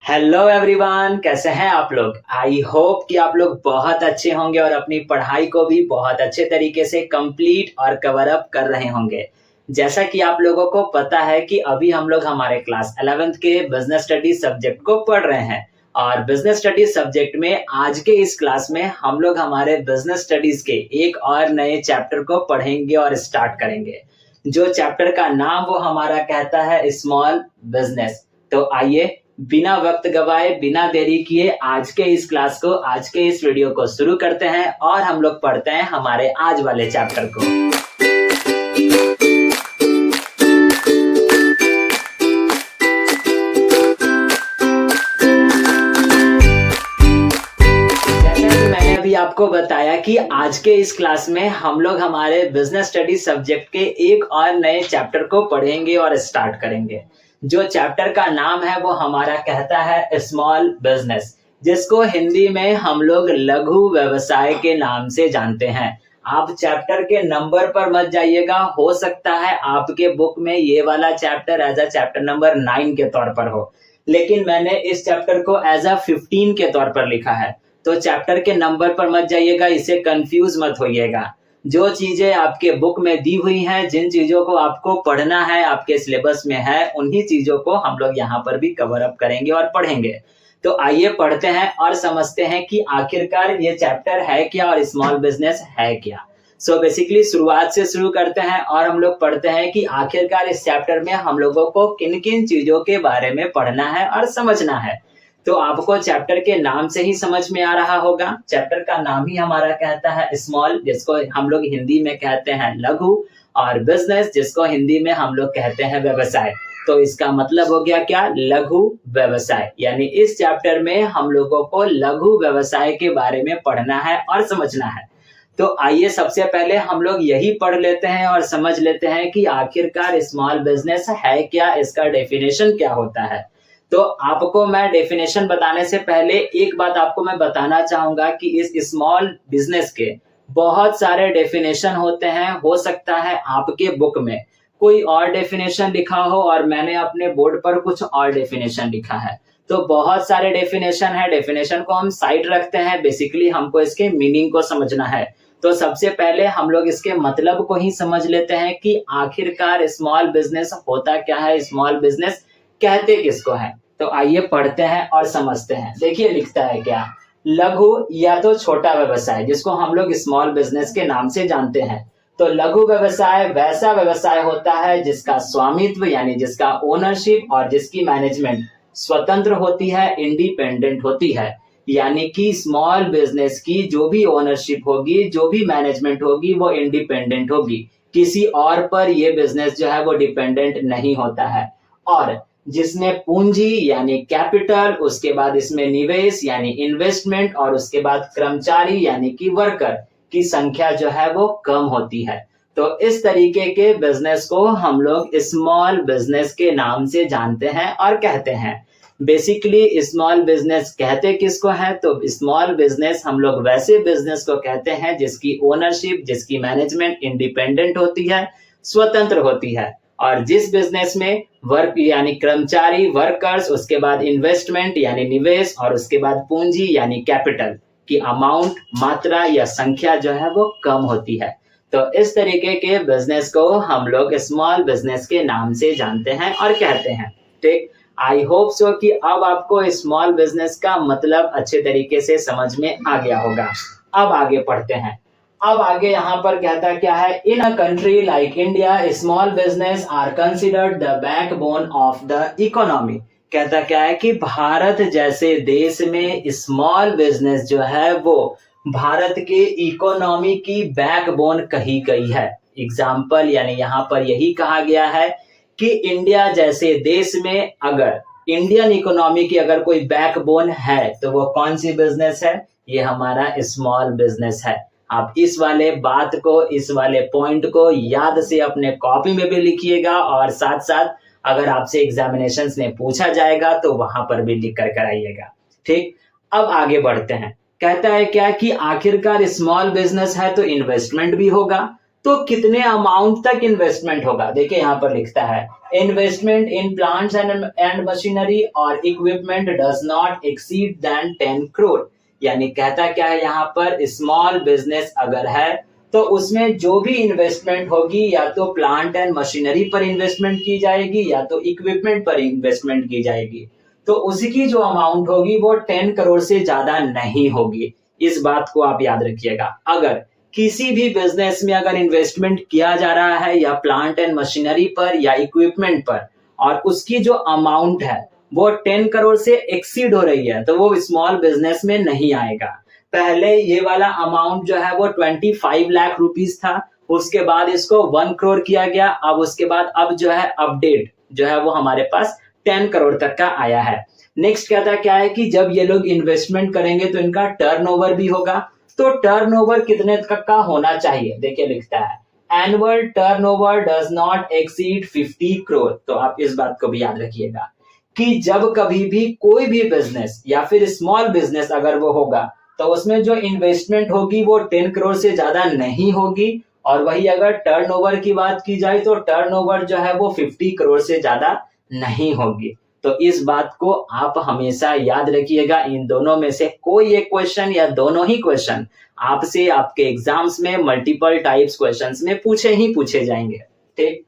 Hello everyone, कैसे हैं आप लोग। आई होप कि आप लोग बहुत अच्छे होंगे और अपनी पढ़ाई को भी बहुत अच्छे तरीके से कंप्लीट और कवर अप कर रहे होंगे। जैसा कि आप लोगों को पता है कि अभी हम लोग हमारे क्लास 11th के बिजनेस स्टडीज सब्जेक्ट को पढ़ रहे हैं और बिजनेस स्टडीज सब्जेक्ट में आज के इस क्लास में हम लोग हमारे बिजनेस स्टडीज के एक और नए चैप्टर को पढ़ेंगे और स्टार्ट करेंगे। जो चैप्टर का नाम वो हमारा कहता है स्मॉल बिजनेस। तो आइए बिना वक्त गवाए, बिना देरी किए आज के इस क्लास को, आज के इस वीडियो को शुरू करते हैं और हम लोग पढ़ते हैं हमारे आज वाले चैप्टर को। जैसा कि मैंने अभी आपको बताया कि आज के इस क्लास में हम लोग हमारे बिजनेस स्टडीज सब्जेक्ट के एक और नए चैप्टर को पढ़ेंगे और स्टार्ट करेंगे। जो चैप्टर का नाम है वो हमारा कहता है स्मॉल बिजनेस, जिसको हिंदी में हम लोग लघु व्यवसाय के नाम से जानते हैं। आप चैप्टर के नंबर पर मत जाइएगा, हो सकता है आपके बुक में ये वाला chapter as a chapter number 9 के तौर पर हो, लेकिन मैंने इस चैप्टर को एज अ 15 के तौर पर लिखा है। तो चैप्टर के नंबर पर मत जाइएगा, इसे कंफ्यूज मत होइएगा। जो चीजें आपके बुक में दी हुई हैं, जिन चीजों को आपको पढ़ना है, आपके सिलेबस में है, उन्हीं चीजों को हम लोग यहाँ पर भी कवर अप करेंगे और पढ़ेंगे। तो आइए पढ़ते हैं और समझते हैं कि आखिरकार ये चैप्टर है क्या और स्मॉल बिजनेस है क्या। सो बेसिकली शुरुआत से शुरू करते हैं और हम लोग पढ़ते हैं कि आखिरकार इस चैप्टर में हम लोगों को किन किन चीजों के बारे में पढ़ना है और समझना है। तो आपको चैप्टर के नाम से ही समझ में आ रहा होगा, चैप्टर का नाम ही हमारा कहता है स्मॉल, जिसको हम लोग हिंदी में कहते हैं लघु, और बिजनेस, जिसको हिंदी में हम लोग कहते हैं व्यवसाय। तो इसका मतलब हो गया क्या, लघु व्यवसाय। यानी इस चैप्टर में हम लोगों को लघु व्यवसाय के बारे में पढ़ना है और समझना है। तो आइए सबसे पहले हम लोग यही पढ़ लेते हैं और समझ लेते हैं कि आखिरकार स्मॉल बिजनेस है क्या, इसका डेफिनेशन क्या होता है। तो आपको मैं डेफिनेशन बताने से पहले एक बात आपको मैं बताना चाहूंगा कि इस स्मॉल बिजनेस के बहुत सारे डेफिनेशन होते हैं। हो सकता है आपके बुक में कोई और डेफिनेशन लिखा हो और मैंने अपने बोर्ड पर कुछ और डेफिनेशन लिखा है। तो बहुत सारे डेफिनेशन है, डेफिनेशन को हम साइड रखते हैं, बेसिकली हमको इसके मीनिंग को समझना है। तो सबसे पहले हम लोग इसके मतलब को ही समझ लेते हैं कि आखिरकार स्मॉल बिजनेस होता क्या है, स्मॉल बिजनेस कहते किसको है। तो आइए पढ़ते हैं और समझते हैं। देखिए लिखता है क्या, लघु या तो छोटा व्यवसाय, जिसको हम लोग स्मॉल बिजनेस के नाम से जानते हैं। तो लघु व्यवसाय वैसा व्यवसाय होता है जिसका स्वामित्व यानी जिसका ओनरशिप और जिसकी मैनेजमेंट स्वतंत्र होती है, इंडिपेंडेंट होती है। यानी कि स्मॉल बिजनेस की जो भी ओनरशिप होगी, जो भी मैनेजमेंट होगी, वो इंडिपेंडेंट होगी, किसी और पर ये बिजनेस जो है वो डिपेंडेंट नहीं होता है। और जिसमें पूंजी यानी कैपिटल, उसके बाद इसमें निवेश यानी इन्वेस्टमेंट, और उसके बाद कर्मचारी यानी कि वर्कर की संख्या जो है वो कम होती है। तो इस तरीके के बिजनेस को हम लोग स्मॉल बिजनेस के नाम से जानते हैं और कहते हैं। बेसिकली स्मॉल बिजनेस कहते किसको है, तो स्मॉल बिजनेस हम लोग वैसे बिजनेस को कहते हैं जिसकी ओनरशिप, जिसकी मैनेजमेंट इंडिपेंडेंट होती है, स्वतंत्र होती है, और जिस बिजनेस में वर्क यानी कर्मचारी, वर्कर्स, उसके बाद इन्वेस्टमेंट यानी निवेश, और उसके बाद पूंजी यानी कैपिटल की अमाउंट, मात्रा या संख्या जो है वो कम होती है। तो इस तरीके के बिजनेस को हम लोग स्मॉल बिजनेस के नाम से जानते हैं और कहते हैं। ठीक, आई होप सो कि अब आपको स्मॉल बिजनेस का मतलब अच्छे तरीके से समझ में आ गया होगा। अब आगे पढ़ते हैं। अब आगे यहाँ पर कहता क्या है, in a country like India small business are considered the backbone of the economy. कहता क्या है कि भारत जैसे देश में स्मॉल बिजनेस जो है वो भारत के इकोनॉमी की बैकबोन कही गई है। एग्जाम्पल यानी यहाँ पर यही कहा गया है कि इंडिया जैसे देश में अगर इंडियन इकोनॉमी की अगर कोई बैकबोन है तो वो कौन सी बिजनेस है, ये हमारा स्मॉल बिजनेस है। आप इस वाले बात को, इस वाले पॉइंट को याद से अपने कॉपी में भी लिखिएगा और साथ साथ अगर आपसे एग्जामिनेशंस में पूछा जाएगा तो वहां पर भी लिख कर आइएगा। ठीक, अब आगे बढ़ते हैं। कहता है क्या कि आखिरकार स्मॉल बिजनेस है तो इन्वेस्टमेंट भी होगा। तो कितने अमाउंट तक इन्वेस्टमेंट होगा। देखिए यहाँ पर लिखता है investment in plants and machinery और equipment does not exceed than 10 crore. यानी कहता क्या है यहाँ पर, स्मॉल बिजनेस अगर है तो उसमें जो भी इन्वेस्टमेंट होगी या तो प्लांट एंड मशीनरी पर इन्वेस्टमेंट की जाएगी या तो इक्विपमेंट पर इन्वेस्टमेंट की जाएगी, तो उसकी जो अमाउंट होगी वो 10 करोड़ से ज्यादा नहीं होगी। इस बात को आप याद रखिएगा। अगर किसी भी बिजनेस में अगर इन्वेस्टमेंट किया जा रहा है या प्लांट एंड मशीनरी पर या इक्विपमेंट पर और उसकी जो अमाउंट है वो 10 करोड़ से एक्सीड हो रही है तो वो स्मॉल बिजनेस में नहीं आएगा। पहले ये वाला अमाउंट जो है वो 25 लाख रुपीस था, उसके बाद इसको 1 करोड़ किया गया, अब उसके बाद अब जो है अपडेट जो है वो हमारे पास 10 करोड़ तक का आया है। नेक्स्ट कहता क्या है कि जब ये लोग इन्वेस्टमेंट करेंगे तो इनका टर्नओवर भी होगा। तो टर्नओवर कितने तक का होना चाहिए, देखिए लिखता है annual turnover does not exceed 50 crore. तो आप इस बात को भी याद रखिएगा कि जब कभी भी कोई भी बिजनेस या फिर स्मॉल बिजनेस अगर वो होगा तो उसमें जो इन्वेस्टमेंट होगी वो 10 करोड़ से ज्यादा नहीं होगी, और वही अगर टर्नओवर की बात की जाए तो टर्नओवर जो है वो 50 करोड़ से ज्यादा नहीं होगी। तो इस बात को आप हमेशा याद रखिएगा। इन दोनों में से कोई एक क्वेश्चन या दोनों ही क्वेश्चन आपसे आपके एग्जाम्स में मल्टीपल टाइप्स क्वेश्चंस में पूछे जाएंगे। ठीक,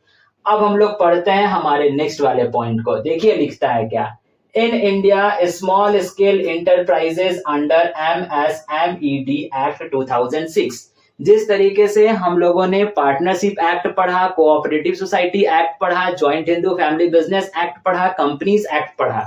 अब हम लोग पढ़ते हैं हमारे नेक्स्ट वाले पॉइंट को। देखिए लिखता है क्या, in India small scale enterprises under MSMED act 2006। जिस तरीके से हम लोगों ने पार्टनरशिप एक्ट पढ़ा, कोऑपरेटिव सोसाइटी एक्ट पढ़ा, joint Hindu family business act पढ़ा, कंपनीज एक्ट पढ़ा,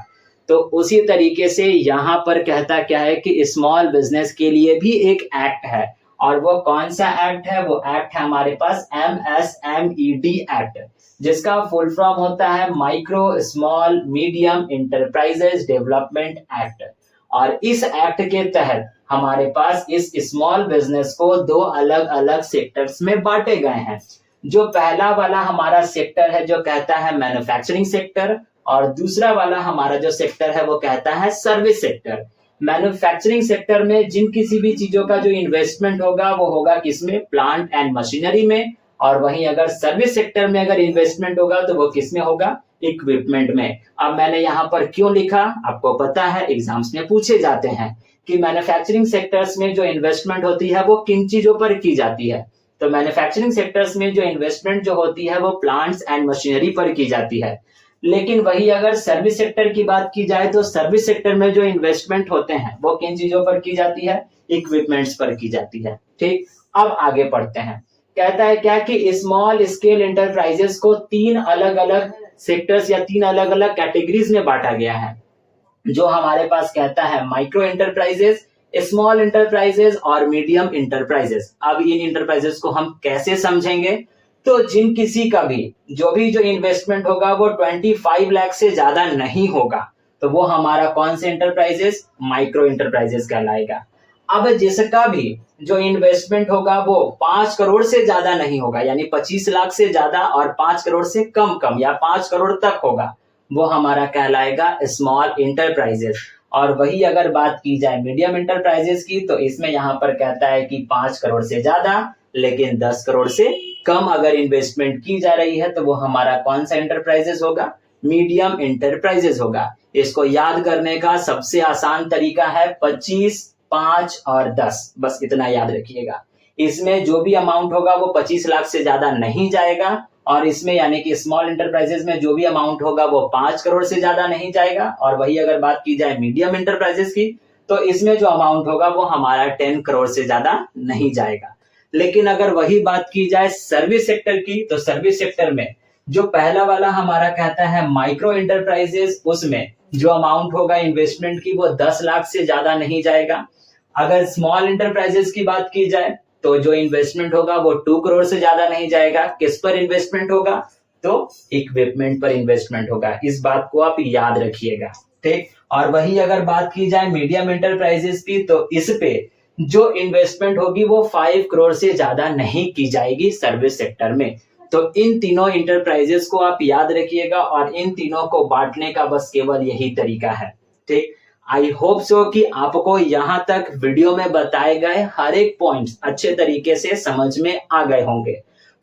तो उसी तरीके से यहाँ पर कहता क्या है कि स्मॉल बिजनेस के लिए भी एक एक्ट है। और वो कौन सा एक्ट है, वो एक्ट है हमारे पास MSMED एक्ट, जिसका फुल फॉर्म होता है micro small medium enterprises development act. और इस एक्ट के तहत हमारे पास इस स्मॉल बिजनेस को दो अलग अलग सेक्टर्स में बांटे गए हैं। जो पहला वाला हमारा सेक्टर है जो कहता है मैन्युफैक्चरिंग सेक्टर, और दूसरा वाला हमारा जो सेक्टर है वो कहता है सर्विस सेक्टर। मैन्युफैक्चरिंग सेक्टर में जिन किसी भी चीजों का जो इन्वेस्टमेंट होगा वो होगा किसमें, प्लांट एंड मशीनरी में, और वहीं अगर सर्विस सेक्टर में अगर इन्वेस्टमेंट होगा तो वो किसमें होगा, इक्विपमेंट में। अब मैंने यहाँ पर क्यों लिखा, आपको पता है एग्जाम्स में पूछे जाते हैं कि मैन्युफैक्चरिंग सेक्टर्स में जो इन्वेस्टमेंट होती है वो किन चीजों पर की जाती है। तो मैन्युफैक्चरिंग सेक्टर्स में जो इन्वेस्टमेंट जो होती है वो प्लांट्स एंड मशीनरी पर की जाती है। लेकिन वही अगर सर्विस सेक्टर की बात की जाए तो सर्विस सेक्टर में जो इन्वेस्टमेंट होते हैं वो किन चीजों पर की जाती है, इक्विपमेंट्स पर की जाती है। ठीक, अब आगे पढ़ते हैं। कहता है क्या कि स्मॉल स्केल इंटरप्राइजेस को 3 अलग अलग सेक्टर्स या 3 अलग अलग कैटेगरीज में बांटा गया है। जो हमारे पास कहता है माइक्रो इंटरप्राइजेस, स्मॉल इंटरप्राइजेस और मीडियम इंटरप्राइजेस। अब इन इंटरप्राइजेस को हम कैसे समझेंगे, तो जिन किसी का भी जो इन्वेस्टमेंट होगा वो 25 लाख से ज्यादा नहीं होगा तो वो हमारा कौन से इंटरप्राइजेस, माइक्रो इंटरप्राइजेस कहलाएगा। अब जिसका भी जो इन्वेस्टमेंट होगा वो 5 करोड़ से ज्यादा नहीं होगा, यानी 25 लाख से ज्यादा और 5 करोड़ से कम कम या 5 करोड़ तक होगा, वो हमारा कहलाएगा स्मॉल इंटरप्राइजेस। और वही अगर बात की जाए मीडियम इंटरप्राइजेस की तो इसमें यहाँ पर कहता है कि 5 करोड़ से ज्यादा लेकिन 10 करोड़ से कम अगर इन्वेस्टमेंट की जा रही है तो वो हमारा कौन सा इंटरप्राइजेस होगा, मीडियम इंटरप्राइजेस होगा। इसको याद करने का सबसे आसान तरीका है 25, 5 और 10, बस इतना याद रखिएगा। इसमें जो भी अमाउंट होगा वो 25 लाख से ज्यादा नहीं जाएगा, और इसमें यानी कि स्मॉल इंटरप्राइजेस में जो भी अमाउंट होगा वो 5 करोड़ से ज्यादा नहीं जाएगा। और वही अगर बात की जाए मीडियम इंटरप्राइजेस की तो इसमें जो अमाउंट होगा वो हमारा 10 करोड़ से ज्यादा नहीं जाएगा। लेकिन अगर वही बात की जाए सर्विस सेक्टर की तो सर्विस सेक्टर में जो पहला वाला हमारा कहता है माइक्रो इंटरप्राइजेस, उसमें जो अमाउंट होगा इन्वेस्टमेंट की वो 10 लाख से ज्यादा नहीं जाएगा। अगर स्मॉल इंटरप्राइजेस की बात की जाए तो जो इन्वेस्टमेंट होगा वो 2 करोड़ से ज्यादा नहीं जाएगा। किस पर इन्वेस्टमेंट होगा, तो इक्विपमेंट पर इन्वेस्टमेंट होगा। इस बात को आप याद रखिएगा। ठीक, और वही अगर बात की जाए मीडियम इंटरप्राइजेस की तो इस पे जो इन्वेस्टमेंट होगी वो 5 करोड़ से ज्यादा नहीं की जाएगी सर्विस सेक्टर में। तो इन तीनों इंटरप्राइजेस को आप याद रखिएगा और इन तीनों को बांटने का बस केवल यही तरीका है। ठीक, आई होप सो कि आपको यहाँ तक वीडियो में बताए गए हर एक पॉइंट्स अच्छे तरीके से समझ में आ गए होंगे।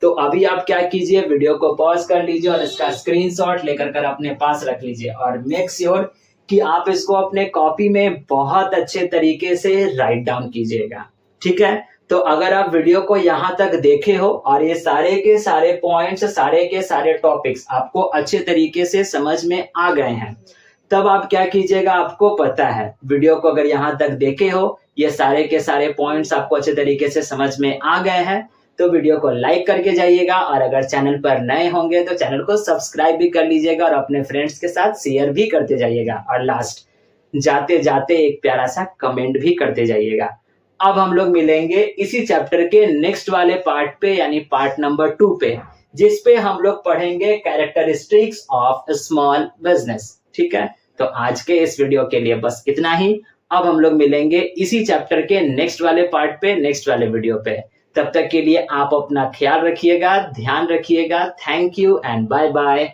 तो अभी आप क्या कीजिए, वीडियो को पॉज कर लीजिए और इसका स्क्रीनशॉट लेकर कर अपने पास रख लीजिए और मेक श्योर कि आप इसको अपने कॉपी में बहुत अच्छे तरीके से राइट डाउन कीजिएगा। ठीक है, तो अगर आप वीडियो को यहाँ तक देखे हो और ये सारे के सारे पॉइंट्स, सारे के सारे टॉपिक्स आपको अच्छे तरीके से समझ में आ गए हैं, तब आप क्या कीजिएगा, आपको पता है वीडियो को अगर यहाँ तक देखे हो, ये सारे के सारे पॉइंट्स आपको अच्छे तरीके से समझ में आ गए हैं, तो वीडियो को लाइक करके जाइएगा और अगर चैनल पर नए होंगे तो चैनल को सब्सक्राइब भी कर लीजिएगा और अपने फ्रेंड्स के साथ शेयर भी करते जाइएगा और लास्ट जाते जाते एक प्यारा सा कमेंट भी करते जाइएगा। अब हम लोग मिलेंगे इसी चैप्टर के नेक्स्ट वाले पार्ट पे, यानी पार्ट नंबर 2 पे, जिस पे हम लोग पढ़ेंगे कैरेक्टरिस्टिक्स ऑफ स्मॉल बिजनेस। ठीक है, तो आज के इस वीडियो के लिए बस इतना ही। अब हम लोग मिलेंगे इसी चैप्टर के नेक्स्ट वाले पार्ट पे, नेक्स्ट वाले वीडियो पे। तब तक के लिए आप अपना ख्याल रखिएगा, ध्यान रखिएगा। Thank you and bye bye.